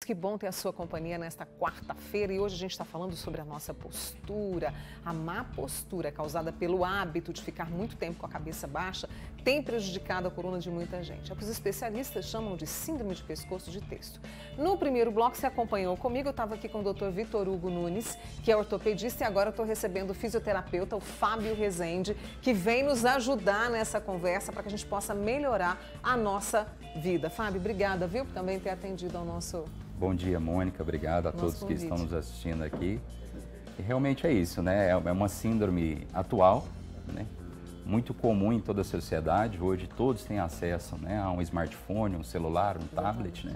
que bom ter a sua companhia nesta quarta-feira e hoje a gente está falando sobre a nossa postura. A má postura causada pelo hábito de ficar muito tempo com a cabeça baixa tem prejudicado a coluna de muita gente. É o que os especialistas chamam de síndrome de pescoço de texto. No primeiro bloco, você acompanhou comigo, eu estava aqui com o Dr. Vitor Hugo Nunes, que é ortopedista, e agora eu estou recebendo o fisioterapeuta, o Fábio Rezende, que vem nos ajudar nessa conversa para que a gente possa melhorar a nossa vida. Fábio, obrigada, viu, por também ter atendido ao nosso... Bom dia, Mônica. Obrigado a todos que estão nos assistindo aqui. E realmente é isso, né? É uma síndrome atual, né? Muito comum em toda a sociedade. Hoje todos têm acesso, né, a um smartphone, um celular, um tablet, né?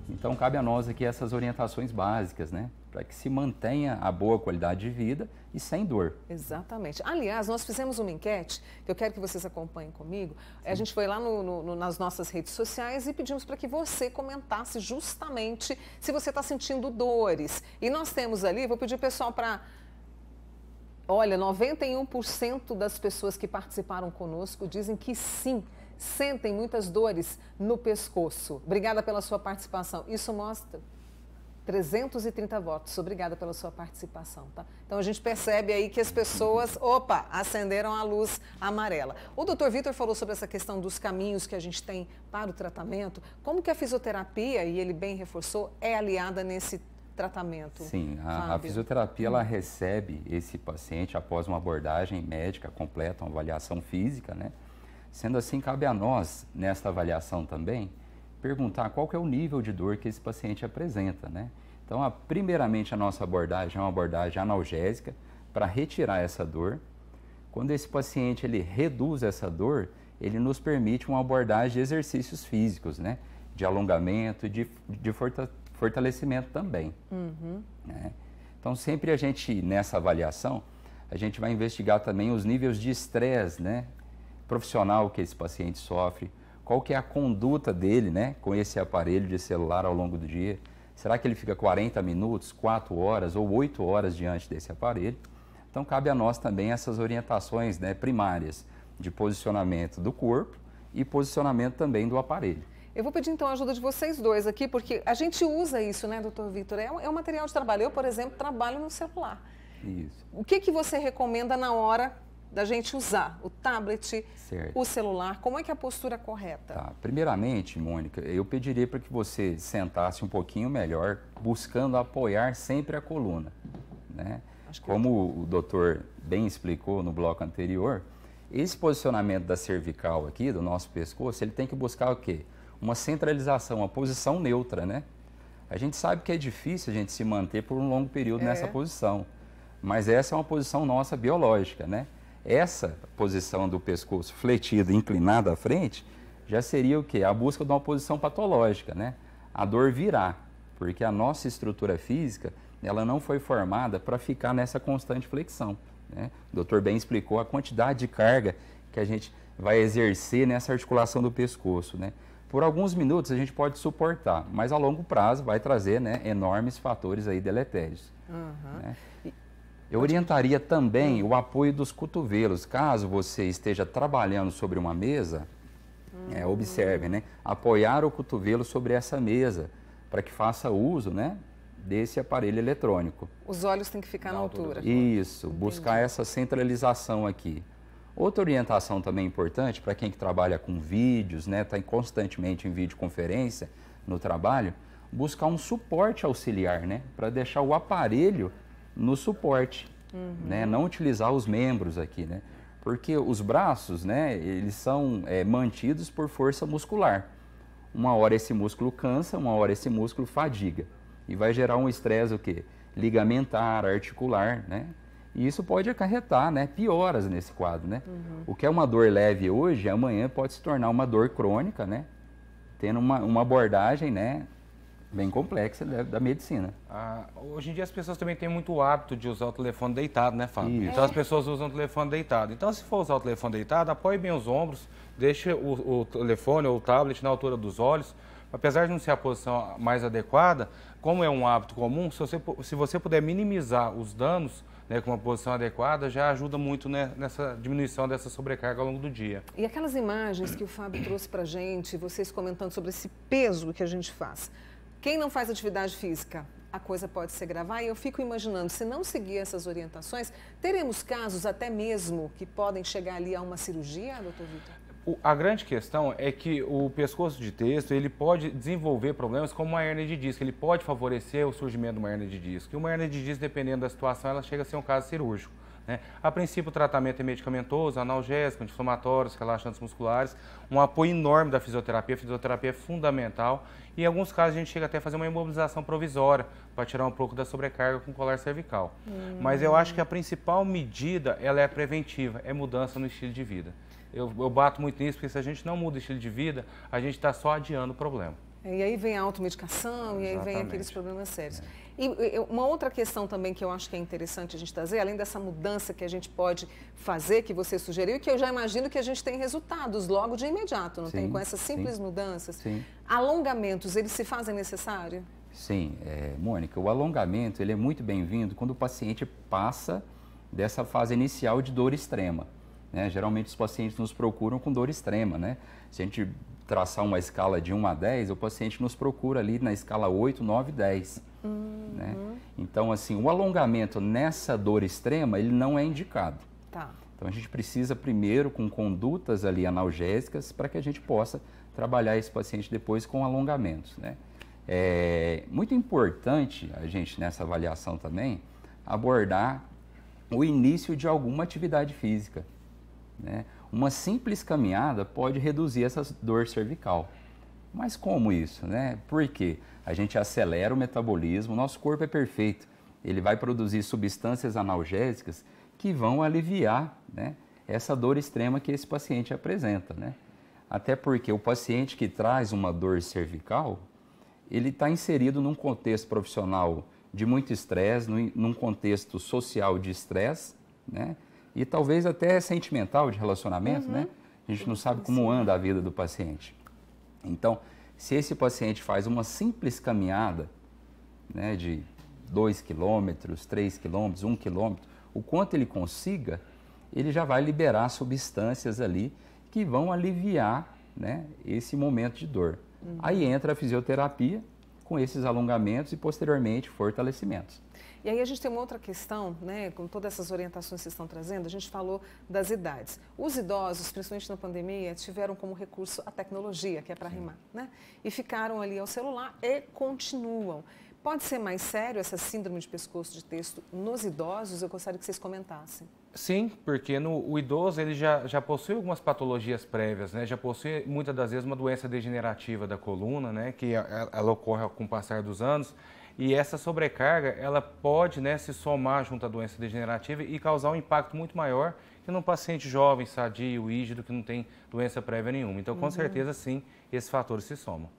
Então cabe a nós aqui essas orientações básicas, né? Para que se mantenha a boa qualidade de vida e sem dor. Exatamente. Aliás, nós fizemos uma enquete, que eu quero que vocês acompanhem comigo. Sim. A gente foi lá nas nossas redes sociais e pedimos para que você comentasse justamente se você está sentindo dores. E nós temos ali, vou pedir o pessoal para... Olha, 91% das pessoas que participaram conosco dizem que sim, sentem muitas dores no pescoço. Obrigada pela sua participação. Isso mostra 330 votos. Obrigada pela sua participação, tá? Então a gente percebe aí que as pessoas, acenderam a luz amarela. O doutor Vitor falou sobre essa questão dos caminhos que a gente tem para o tratamento. Como que a fisioterapia, e ele bem reforçou, é aliada nesse tratamento? Sim, a fisioterapia ela recebe esse paciente após uma abordagem médica completa, uma avaliação física, né? Sendo assim, cabe a nós, nesta avaliação também, perguntar qual que é o nível de dor que esse paciente apresenta, né? Então, primeiramente, a nossa abordagem é uma abordagem analgésica para retirar essa dor. Quando esse paciente ele reduz essa dor, ele nos permite uma abordagem de exercícios físicos, né? De alongamento e de fortalecimento também. Né? Então, sempre a gente, nessa avaliação, a gente vai investigar também os níveis de estresse, né, profissional que esse paciente sofre, qual que é a conduta dele, né, com esse aparelho de celular ao longo do dia. Será que ele fica 40 minutos, 4 horas ou 8 horas diante desse aparelho? Então, cabe a nós também essas orientações, né, primárias de posicionamento do corpo e posicionamento também do aparelho. Eu vou pedir, então, a ajuda de vocês dois aqui, porque a gente usa isso, né, doutor Vitor? É um material de trabalho. Eu, por exemplo, trabalho no celular. Isso. O que você recomenda na hora da gente usar o tablet, certo, o celular? Como é que é a postura correta? Tá. Primeiramente, Mônica, eu pediria para que você sentasse um pouquinho melhor, buscando apoiar sempre a coluna, né? Como o doutor bem explicou no bloco anterior, esse posicionamento da cervical aqui, do nosso pescoço, ele tem que buscar o quê? Uma centralização, uma posição neutra, né? A gente sabe que é difícil a gente se manter por um longo período nessa posição, mas essa é uma posição nossa biológica, né? Essa posição do pescoço fletido, inclinado à frente, já seria o quê? A busca de uma posição patológica, né? A dor virá, porque a nossa estrutura física, ela não foi formada para ficar nessa constante flexão, né? O doutor bem explicou a quantidade de carga que a gente vai exercer nessa articulação do pescoço, né? Por alguns minutos a gente pode suportar, mas a longo prazo vai trazer, né, enormes fatores aí deletérios. Né? Eu orientaria também o apoio dos cotovelos. Caso você esteja trabalhando sobre uma mesa, observe, né, apoiar o cotovelo sobre essa mesa para que faça uso, né, desse aparelho eletrônico. Os olhos têm que ficar na altura. Isso, buscar essa centralização aqui. Outra orientação também importante para quem que trabalha com vídeos, né, está constantemente em videoconferência no trabalho, buscar um suporte auxiliar, né, para deixar o aparelho no suporte, né, não utilizar os membros aqui, né, porque os braços, né, eles são mantidos por força muscular. Uma hora esse músculo cansa, uma hora esse músculo fadiga e vai gerar um estresse o quê? Ligamentar, articular, né? E isso pode acarretar, né, pioras nesse quadro, né? O que é uma dor leve hoje, amanhã pode se tornar uma dor crônica, né? Tendo uma abordagem, né, bem complexa da medicina. Hoje em dia as pessoas também têm muito hábito de usar o telefone deitado, né, Fábio? Então as pessoas usam o telefone deitado. Então, se for usar o telefone deitado, apoie bem os ombros, deixe o telefone ou o tablet na altura dos olhos. Apesar de não ser a posição mais adequada, como é um hábito comum, se você puder minimizar os danos, né, com uma posição adequada, já ajuda muito, né, nessa diminuição dessa sobrecarga ao longo do dia. E aquelas imagens que o Fábio trouxe para a gente, vocês comentando sobre esse peso que a gente faz, Quem não faz atividade física, a coisa pode se agravar e eu fico imaginando, se não seguir essas orientações, teremos casos até mesmo que podem chegar ali a uma cirurgia, doutor Vitor? A grande questão é que o pescoço de texto, ele pode desenvolver problemas como uma hérnia de disco, ele pode favorecer o surgimento de uma hérnia de disco. E uma hérnia de disco, dependendo da situação, ela chega a ser um caso cirúrgico, né? A princípio, o tratamento é medicamentoso, analgésico, anti-inflamatórios, relaxantes musculares, um apoio enorme da fisioterapia. A fisioterapia é fundamental e, em alguns casos, a gente chega até a fazer uma imobilização provisória para tirar um pouco da sobrecarga com colar cervical. Mas eu acho que a principal medida, ela é preventiva, é mudança no estilo de vida. Eu bato muito nisso, porque se a gente não muda o estilo de vida, a gente está só adiando o problema. E aí vem a automedicação, e aí vem aqueles problemas sérios. E uma outra questão também que eu acho que é interessante a gente trazer, além dessa mudança que a gente pode fazer, que você sugeriu, e que eu já imagino que a gente tem resultados logo de imediato, não tem? Com essas simples mudanças. Sim. Alongamentos, eles se fazem necessário? Sim, Mônica, o alongamento ele é muito bem-vindo quando o paciente passa dessa fase inicial de dor extrema, né? Geralmente os pacientes nos procuram com dor extrema, né? Se a gente traçar uma escala de 1 a 10, o paciente nos procura ali na escala 8, 9, 10. Né? Então, assim, o alongamento nessa dor extrema, ele não é indicado. Tá. Então, a gente precisa primeiro com condutas ali analgésicas para que a gente possa trabalhar esse paciente depois com alongamentos, né? É muito importante a gente, nessa avaliação também, abordar o início de alguma atividade física, né? Uma simples caminhada pode reduzir essa dor cervical. Mas como isso, né? Porque a gente acelera o metabolismo, nosso corpo é perfeito. Ele vai produzir substâncias analgésicas que vão aliviar, né, essa dor extrema que esse paciente apresenta, né? Até porque o paciente que traz uma dor cervical, ele está inserido num contexto profissional de muito estresse, num contexto social de estresse, né? E talvez até sentimental, de relacionamento, né? A gente não sabe como anda a vida do paciente. Então, se esse paciente faz uma simples caminhada, né, de 2 quilômetros, 3 quilômetros, 1 quilômetro, o quanto ele consiga, ele já vai liberar substâncias ali que vão aliviar, né, esse momento de dor. Aí entra a fisioterapia com esses alongamentos e, posteriormente, fortalecimentos. E aí a gente tem uma outra questão, né, com todas essas orientações que vocês estão trazendo, a gente falou das idades. Os idosos, principalmente na pandemia, tiveram como recurso a tecnologia, que é para rimar, né? E ficaram ali ao celular e continuam. Pode ser mais sério essa síndrome de pescoço de texto nos idosos? Eu gostaria que vocês comentassem. Sim, porque o idoso ele já possui algumas patologias prévias, né? Já possui muitas das vezes uma doença degenerativa da coluna, né? Que ela ocorre com o passar dos anos. E essa sobrecarga, ela pode, né, se somar junto à doença degenerativa e causar um impacto muito maior que num paciente jovem, sadio, rígido, que não tem doença prévia nenhuma. Então, com certeza, sim, esses fatores se somam.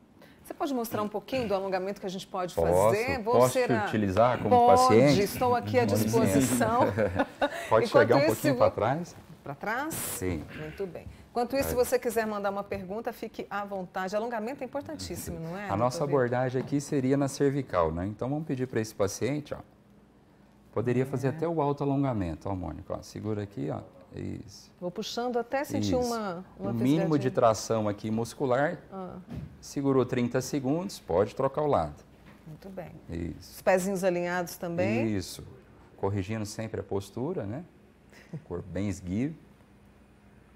Você pode mostrar um pouquinho do alongamento que a gente pode fazer? Posso te utilizar como paciente? Estou aqui à disposição. Pode chegar um pouquinho para trás? Para trás? Sim. Muito bem. Enquanto isso, se você quiser mandar uma pergunta, fique à vontade. Alongamento é importantíssimo, não é? A nossa abordagem aqui seria na cervical, né? Então, vamos pedir para esse paciente, ó. Poderia fazer até o autoalongamento, ó, Mônica. Ó, segura aqui, ó. Isso. Vou puxando até sentir uma o mínimo de tração aqui muscular. Segurou 30 segundos, pode trocar o lado. Muito bem. Isso. Os pezinhos alinhados também. Isso. Corrigindo sempre a postura, né? O corpo bem esguio.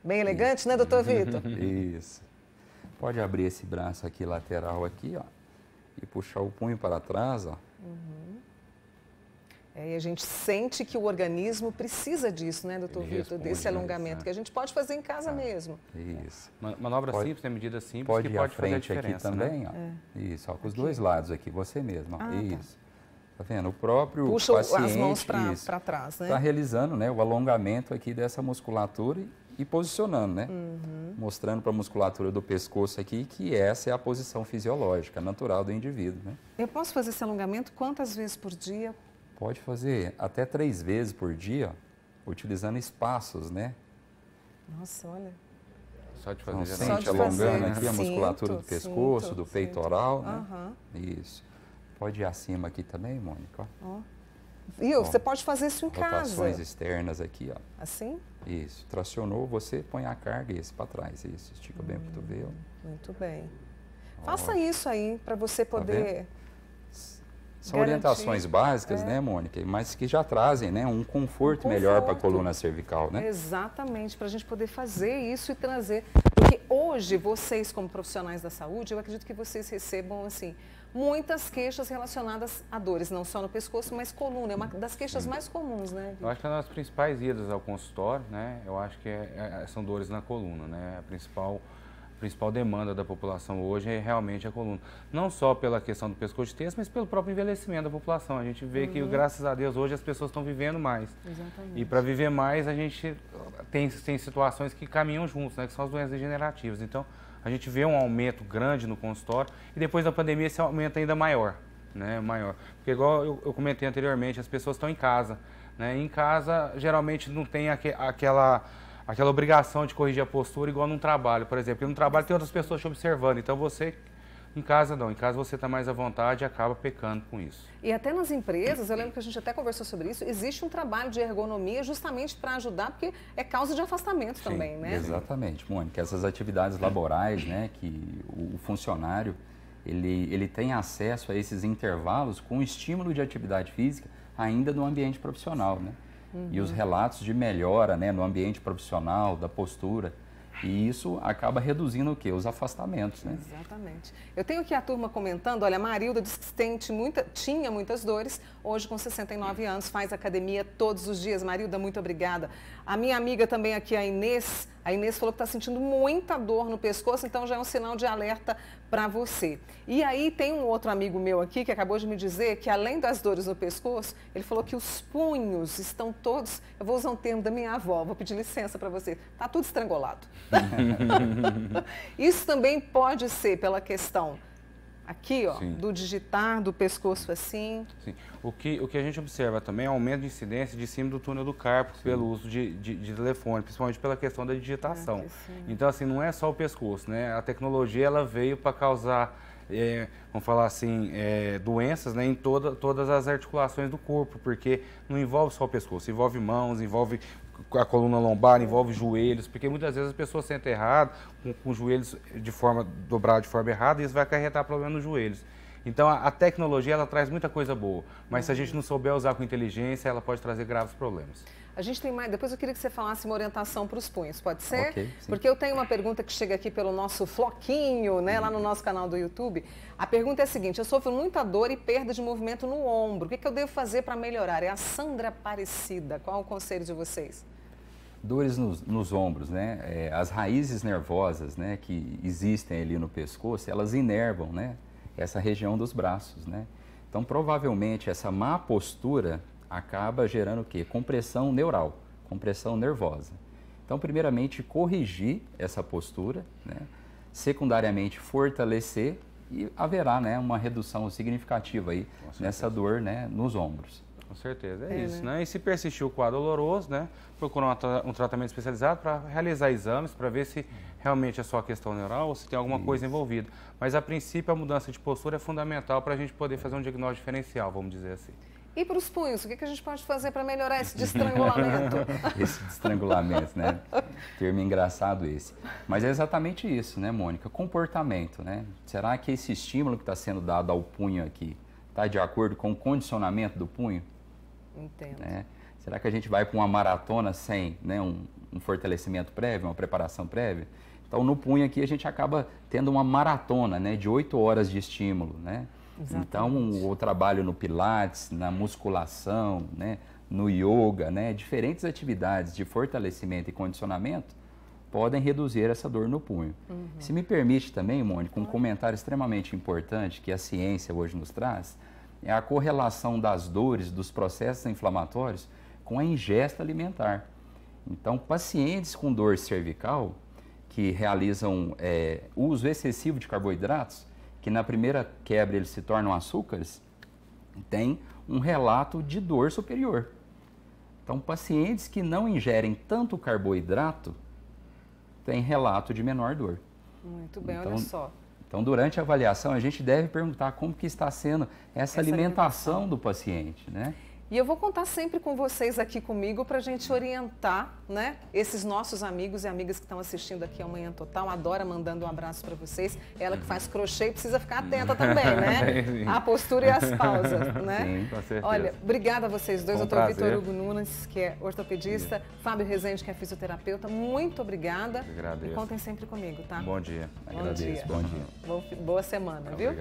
Bem elegante, né, doutor Vitor? Isso. Pode abrir esse braço aqui, lateral aqui, ó. E puxar o punho para trás, ó. E a gente sente que o organismo precisa disso, né, doutor Vitor? Desse alongamento, que a gente pode fazer em casa mesmo. Isso. Manobra simples, né, medida simples, pode que ir pode à frente fazer a aqui diferença, também, né? ó. Isso, ó, com os dois lados aqui, você mesmo, ó. Isso. Tá. Tá vendo? O próprio puxa paciente as mãos para trás, né? Está realizando, né, o alongamento aqui dessa musculatura e posicionando, né? Mostrando para a musculatura do pescoço aqui que essa é a posição fisiológica, natural do indivíduo, né? Eu posso fazer esse alongamento quantas vezes por dia? Pode fazer até 3 vezes por dia, ó, utilizando espaços, né? Nossa, olha. Só de fazer. Então, já sente alongando aqui a musculatura do pescoço, do peitoral, né? Isso. Pode ir acima aqui também, Mônica, ó. Viu? Você pode fazer isso em casa. Rotações externas aqui, ó. Assim? Isso. Tracionou, você põe a carga e esse para trás. Isso. Estica bem o cotovelo. Muito bem. Faça isso aí para você poder... São orientações básicas, né, Mônica? Mas que já trazem, né, um conforto melhor para a coluna cervical, né? Exatamente, para a gente poder fazer isso e trazer. Porque hoje, vocês como profissionais da saúde, eu acredito que vocês recebam, assim, muitas queixas relacionadas a dores, não só no pescoço, mas coluna. É uma das queixas mais comuns, né? Eu acho que uma das principais idas ao consultório, né, eu acho que são dores na coluna, né? A principal demanda da população hoje é realmente a coluna. Não só pela questão do pescoço de terço, mas pelo próprio envelhecimento da população. A gente vê que, graças a Deus, hoje as pessoas estão vivendo mais. Exatamente. E para viver mais, a gente tem situações que caminham juntos, né, que são as doenças degenerativas. Então, a gente vê um aumento grande no consultório e depois da pandemia esse aumento ainda maior, né, maior. Porque, igual eu comentei anteriormente, as pessoas estão em casa, né? Em casa, geralmente, não tem aquela obrigação de corrigir a postura igual num trabalho, por exemplo. Porque no trabalho tem outras pessoas te observando, então você, em casa não. Em casa você está mais à vontade e acaba pecando com isso. E até nas empresas, eu lembro que a gente até conversou sobre isso, existe um trabalho de ergonomia justamente para ajudar, porque é causa de afastamento também, né? Exatamente, Mônica. Essas atividades laborais, né, que o funcionário, ele tem acesso a esses intervalos com estímulo de atividade física ainda no ambiente profissional, né? E os relatos de melhora, né, no ambiente profissional, da postura. E isso acaba reduzindo o quê? Os afastamentos, né? Exatamente. Eu tenho aqui a turma comentando, olha, a Marilda diz que tinha muitas dores, hoje com 69 anos, faz academia todos os dias. Marilda, muito obrigada. A minha amiga também aqui, a Inês falou que está sentindo muita dor no pescoço, então já é um sinal de alerta para você. E aí tem um outro amigo meu aqui que acabou de me dizer que além das dores no pescoço, ele falou que os punhos estão todos, eu vou usar um termo da minha avó, vou pedir licença para você, está tudo estrangulado. Isso também pode ser pela questão aqui, ó, do digitar, do pescoço assim. Sim. O que a gente observa também é o aumento de incidência de síndrome do túnel do carpo pelo uso de telefone, principalmente pela questão da digitação. Então, assim, não é só o pescoço, né? A tecnologia, ela veio para causar, vamos falar assim, doenças, né, em todas as articulações do corpo, porque não envolve só o pescoço, envolve mãos, envolve a coluna lombar, envolve joelhos, porque muitas vezes as pessoas sentem errado, com os joelhos dobrados de forma errada, e isso vai acarretar problema nos joelhos. Então, a tecnologia, ela traz muita coisa boa, mas se a gente não souber usar com inteligência, ela pode trazer graves problemas. A gente tem mais, depois eu queria que você falasse uma orientação para os punhos, pode ser? Okay, porque eu tenho uma pergunta que chega aqui pelo nosso floquinho, né, lá no nosso canal do YouTube. A pergunta é a seguinte: eu sofro muita dor e perda de movimento no ombro. O que eu devo fazer para melhorar? É a Sandra Aparecida. Qual o conselho de vocês? Dores nos ombros, né? As raízes nervosas, né, que existem ali no pescoço, elas inervam, né, essa região dos braços, né? Então, provavelmente, essa má postura acaba gerando o quê? Compressão neural, compressão nervosa. Então, primeiramente, corrigir essa postura, né? Secundariamente, fortalecer e haverá, né, uma redução significativa aí nessa dor, né, nos ombros. Com certeza, é isso, né? E se persistir o quadro doloroso, né, procurar um tratamento especializado para realizar exames, para ver se realmente é só a questão neural ou se tem alguma coisa envolvida. Mas, a princípio, a mudança de postura é fundamental para a gente poder fazer um diagnóstico diferencial, vamos dizer assim. E para os punhos, o que a gente pode fazer para melhorar esse estrangulamento? Esse estrangulamento, né? Termo engraçado esse. Mas é exatamente isso, né, Mônica? Comportamento, né? Será que esse estímulo que está sendo dado ao punho aqui está de acordo com o condicionamento do punho? Entendo. Né? Será que a gente vai para uma maratona sem, né, um fortalecimento prévio, uma preparação prévia? Então, no punho aqui, a gente acaba tendo uma maratona, né, de 8 horas de estímulo, né? Exatamente. Então, o trabalho no pilates, na musculação, né, no yoga, né, diferentes atividades de fortalecimento e condicionamento podem reduzir essa dor no punho. Se me permite também, Mônica, um comentário extremamente importante que a ciência hoje nos traz, é a correlação das dores, dos processos inflamatórios com a ingesta alimentar. Então, pacientes com dor cervical que realizam uso excessivo de carboidratos, que na primeira quebra eles se tornam açúcares, tem um relato de dor superior. Então, pacientes que não ingerem tanto carboidrato têm relato de menor dor. Muito bem, olha só. Então, durante a avaliação, a gente deve perguntar como que está sendo essa alimentação do paciente, né? E eu vou contar sempre com vocês aqui comigo para a gente orientar, né, esses nossos amigos e amigas que estão assistindo aqui ao Manhã Total. A Dora mandando um abraço para vocês. Ela que faz crochê precisa ficar atenta também, né? A postura e as pausas, né? Sim, com certeza. Olha, obrigada a vocês dois, doutor prazer. Vitor Hugo Nunes, que é ortopedista, Fábio Rezende, que é fisioterapeuta. Muito obrigada. Eu agradeço. E contem sempre comigo, tá? Bom dia. Agradeço. dia. Bom dia. Boa semana, viu? Obrigado.